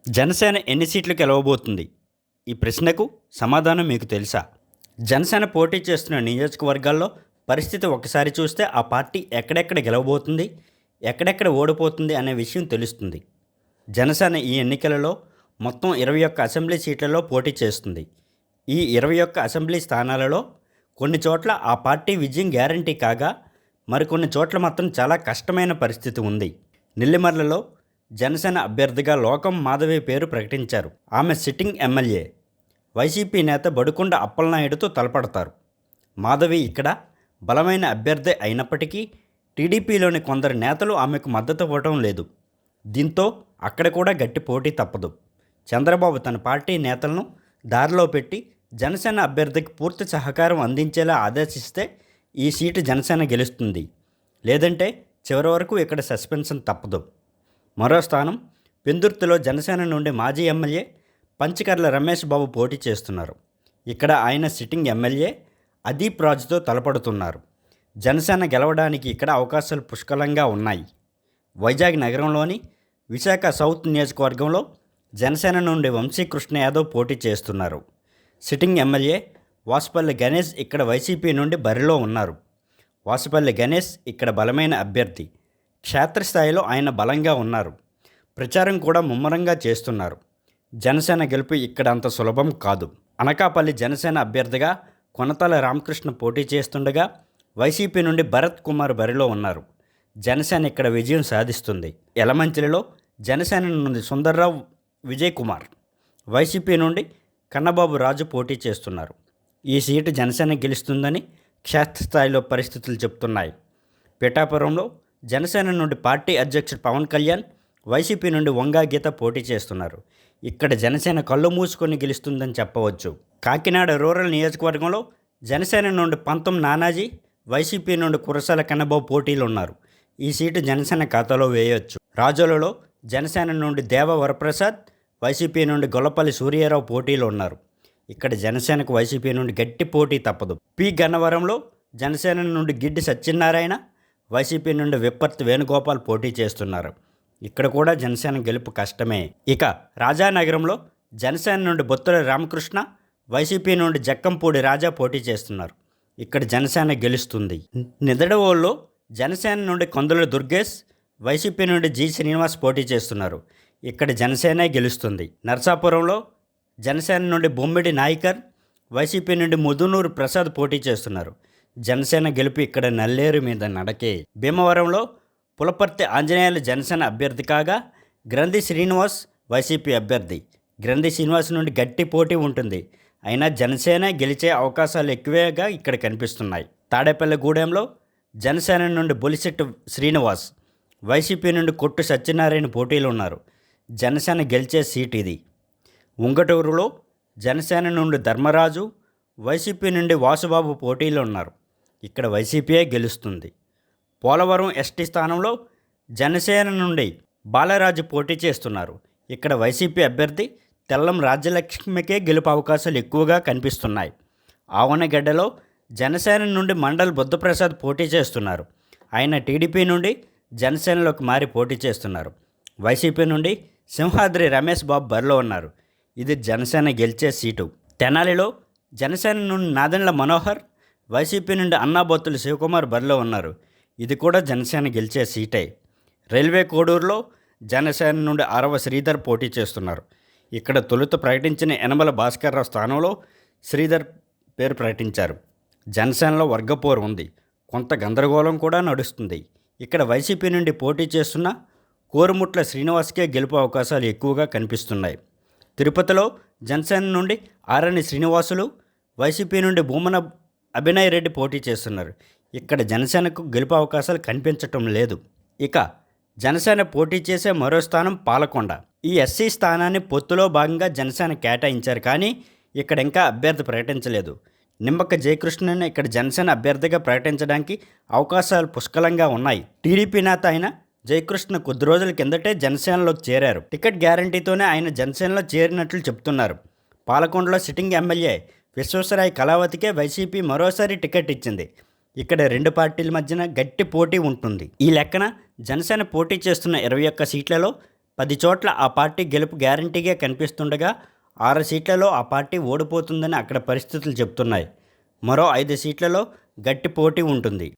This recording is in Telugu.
జనసేన ఎన్ని సీట్లు గెలవబోతుంది? ఈ ప్రశ్నకు సమాధానం మీకు తెలుసా? జనసేన పోటీ చేస్తున్న నియోజకవర్గాల్లో పరిస్థితి ఒకసారి చూస్తే ఆ పార్టీ ఎక్కడెక్కడ గెలవబోతుంది, ఎక్కడెక్కడ ఓడిపోతుంది అనే విషయం తెలుస్తుంది. జనసేన ఈ ఎన్నికలలో మొత్తం 21 అసెంబ్లీ సీట్లలో పోటీ చేస్తుంది. ఈ 21 అసెంబ్లీ స్థానాలలో కొన్ని చోట్ల ఆ పార్టీ విజయం గ్యారంటీ కాగా, మరికొన్ని చోట్ల మాత్రం చాలా కష్టమైన పరిస్థితి ఉంది. నెల్లిమర్లలో జనసేన అభ్యర్థిగా లోకం మాధవి పేరు ప్రకటించారు. ఆమె సిట్టింగ్ ఎమ్మెల్యే. వైసీపీ నేత బడుకొండ అప్పలనాయుడుతో తలపడతారు. మాధవి ఇక్కడ బలమైన అభ్యర్థి అయినప్పటికీ టీడీపీలోని కొందరు నేతలు ఆమెకు మద్దతు ఇవ్వడం లేదు. దీంతో అక్కడ కూడా గట్టి పోటీ తప్పదు. చంద్రబాబు తన పార్టీ నేతలను దారిలో పెట్టి జనసేన అభ్యర్థికి పూర్తి సహకారం అందించేలా ఆదేశిస్తే ఈ సీటు జనసేన గెలుస్తుంది. లేదంటే చివరి వరకు ఇక్కడ సస్పెన్షన్ తప్పదు. మరో స్థానం పెందుర్తిలో జనసేన నుండి మాజీ ఎమ్మెల్యే పంచకర్ల రమేష్ బాబు పోటీ చేస్తున్నారు. ఇక్కడ ఆయన సిట్టింగ్ ఎమ్మెల్యే అదీప్ రాజుతో తలపడుతున్నారు. జనసేన గెలవడానికి ఇక్కడ అవకాశాలు పుష్కలంగా ఉన్నాయి. వైజాగ్ నగరంలోని విశాఖ సౌత్ నియోజకవర్గంలో జనసేన నుండి వంశీకృష్ణ యాదవ్ పోటీ చేస్తున్నారు. సిట్టింగ్ ఎమ్మెల్యే వాసుపల్లి గణేష్ ఇక్కడ వైసీపీ నుండి బరిలో ఉన్నారు. వాసుపల్లి గణేష్ ఇక్కడ బలమైన అభ్యర్థి. క్షేత్రస్థాయిలో ఆయన బలంగా ఉన్నారు. ప్రచారం కూడా ముమ్మరంగా చేస్తున్నారు. జనసేన గెలుపు ఇక్కడ అంత సులభం కాదు. అనకాపల్లి జనసేన అభ్యర్థిగా కొనతాల రామకృష్ణ పోటీ చేస్తుండగా వైసీపీ నుండి భరత్ కుమార్ బరిలో ఉన్నారు. జనసేన ఇక్కడ విజయం సాధిస్తుంది. యలమంచిలిలో జనసేన నుండి సుందర్రావు విజయ్ కుమార్, వైసీపీ నుండి కన్నబాబు రాజు పోటీ చేస్తున్నారు. ఈ సీటు జనసేన గెలుస్తుందని క్షేత్రస్థాయిలో పరిస్థితులు చెప్తున్నాయి. పిఠాపురంలో జనసేన నుండి పార్టీ అధ్యక్షుడు పవన్ కళ్యాణ్, వైసీపీ నుండి వంగా గీత పోటీ చేస్తున్నారు. ఇక్కడ జనసేన కళ్ళు మూసుకొని గెలుస్తుందని చెప్పవచ్చు. కాకినాడ రూరల్ నియోజకవర్గంలో జనసేన నుండి పంతం నానాజీ, వైసీపీ నుండి కురసాల కన్నబాబు పోటీలు ఉన్నారు. ఈ సీటు జనసేన ఖాతాలో వేయవచ్చు. రాజోలలో జనసేన నుండి దేవ వరప్రసాద్, వైసీపీ నుండి గొల్లపల్లి సూర్యారావు పోటీలు ఉన్నారు. ఇక్కడ జనసేనకు వైసీపీ నుండి గట్టి పోటీ తప్పదు. పి గన్నవరంలో జనసేన నుండి గిడ్డి సత్యనారాయణ, వైసీపీ నుండి విప్పర్తి వేణుగోపాల్ పోటీ చేస్తున్నారు. ఇక్కడ కూడా జనసేన గెలుపు కష్టమే. ఇక రాజానగరంలో జనసేన నుండి బొత్తుల రామకృష్ణ, వైసీపీ నుండి జక్కంపూడి రాజా పోటీ చేస్తున్నారు. ఇక్కడ జనసేన గెలుస్తుంది. నిదడవోల్లో జనసేన నుండి కొందల దుర్గేష్, వైసీపీ నుండి జి శ్రీనివాస్ పోటీ చేస్తున్నారు. ఇక్కడ జనసేనే గెలుస్తుంది. నర్సాపురంలో జనసేన నుండి బొమ్మిడి నాయకర్, వైసీపీ నుండి ముదునూరు ప్రసాద్ పోటీ చేస్తున్నారు. జనసేన గెలుపు ఇక్కడ నల్లేరు మీద నడకే. భీమవరంలో పులపర్తి ఆంజనేయులు జనసేన అభ్యర్థి కాగా గ్రంథి శ్రీనివాస్ వైసీపీ అభ్యర్థి. గ్రంథి శ్రీనివాస్ నుండి గట్టి పోటీ ఉంటుంది. అయినా జనసేన గెలిచే అవకాశాలు ఎక్కువగా ఇక్కడ కనిపిస్తున్నాయి. తాడేపల్లిగూడెంలో జనసేన నుండి బొలిశెట్టి శ్రీనివాస్, వైసీపీ నుండి కొట్టు సత్యనారాయణ పోటీలు ఉన్నారు. జనసేన గెలిచే సీట్ ఇది. ఉంగటూరులో జనసేన నుండి ధర్మరాజు, వైసీపీ నుండి వాసుబాబు పోటీలు ఉన్నారు. ఇక్కడ వైసీపీయే గెలుస్తుంది. పోలవరం ఎస్టీ స్థానంలో జనసేన నుండి బాలరాజు పోటీ చేస్తున్నారు. ఇక్కడ వైసీపీ అభ్యర్థి తెల్లం రాజ్యలక్ష్మికే గెలుపు అవకాశాలు ఎక్కువగా కనిపిస్తున్నాయి. ఆవనగడ్డలో జనసేన నుండి మండల్ బుద్ధప్రసాద్ పోటీ చేస్తున్నారు. ఆయన టీడీపీ నుండి జనసేనలోకి మారి పోటీ చేస్తున్నారు. వైసీపీ నుండి సింహాద్రి రమేష్ బాబు బరిలో ఉన్నారు. ఇది జనసేన గెలిచే సీటు. తెనాలిలో జనసేన నుండి నాదెండ్ల మనోహర్, వైసీపీ నుండి అన్నాబొత్తుల శివకుమార్ బరిలో ఉన్నారు. ఇది కూడా జనసేన గెలిచే సీటే. రైల్వే కోడూరులో జనసేన నుండి ఆరవ శ్రీధర్ పోటీ చేస్తున్నారు. ఇక్కడ తొలుత ప్రకటించిన యనమల భాస్కర్రావు స్థానంలో శ్రీధర్ పేరు ప్రకటించారు. జనసేనలో వర్గపోరు ఉంది. కొంత గందరగోళం కూడా నడుస్తుంది. ఇక్కడ వైసీపీ నుండి పోటీ చేస్తున్న కోరుముట్ల శ్రీనివాస్కే గెలుపు అవకాశాలు ఎక్కువగా కనిపిస్తున్నాయి. తిరుపతిలో జనసేన నుండి ఆరణి శ్రీనివాసులు, వైసీపీ నుండి భూమన అభినయ్ రెడ్డి పోటీ చేస్తున్నారు. ఇక్కడ జనసేనకు గెలుపు అవకాశాలు కనిపించటం లేదు. ఇక జనసేన పోటీ చేసే మరో స్థానం పాలకొండ. ఈ ఎస్సీ స్థానాన్ని పొత్తులో భాగంగా జనసేన కేటాయించారు, కానీ ఇక్కడ ఇంకా అభ్యర్థి ప్రకటించలేదు. నిమ్మక జయకృష్ణని ఇక్కడ జనసేన అభ్యర్థిగా ప్రకటించడానికి అవకాశాలు పుష్కలంగా ఉన్నాయి. టీడీపీ నేత అయిన జయకృష్ణ కొద్ది రోజుల కిందటే జనసేనలోకి చేరారు. టికెట్ గ్యారంటీతోనే ఆయన జనసేనలో చేరినట్లు చెప్తున్నారు. పాలకొండలో సిట్టింగ్ ఎమ్మెల్యే విశ్వేశ్వరరాయ కళావతికే వైసీపీ మరోసారి టికెట్ ఇచ్చింది. ఇక్కడ రెండు పార్టీల మధ్యన గట్టి పోటీ ఉంటుంది. ఈ లెక్కన జనసేన పోటీ చేస్తున్న 21 సీట్లలో 10 చోట్ల ఆ పార్టీ గెలుపు గ్యారంటీగా కనిపిస్తుండగా 6 సీట్లలో ఆ పార్టీ ఓడిపోతుందని అక్కడ పరిస్థితులు చెప్తున్నాయి. మరో 5 సీట్లలో గట్టి పోటీ ఉంటుంది.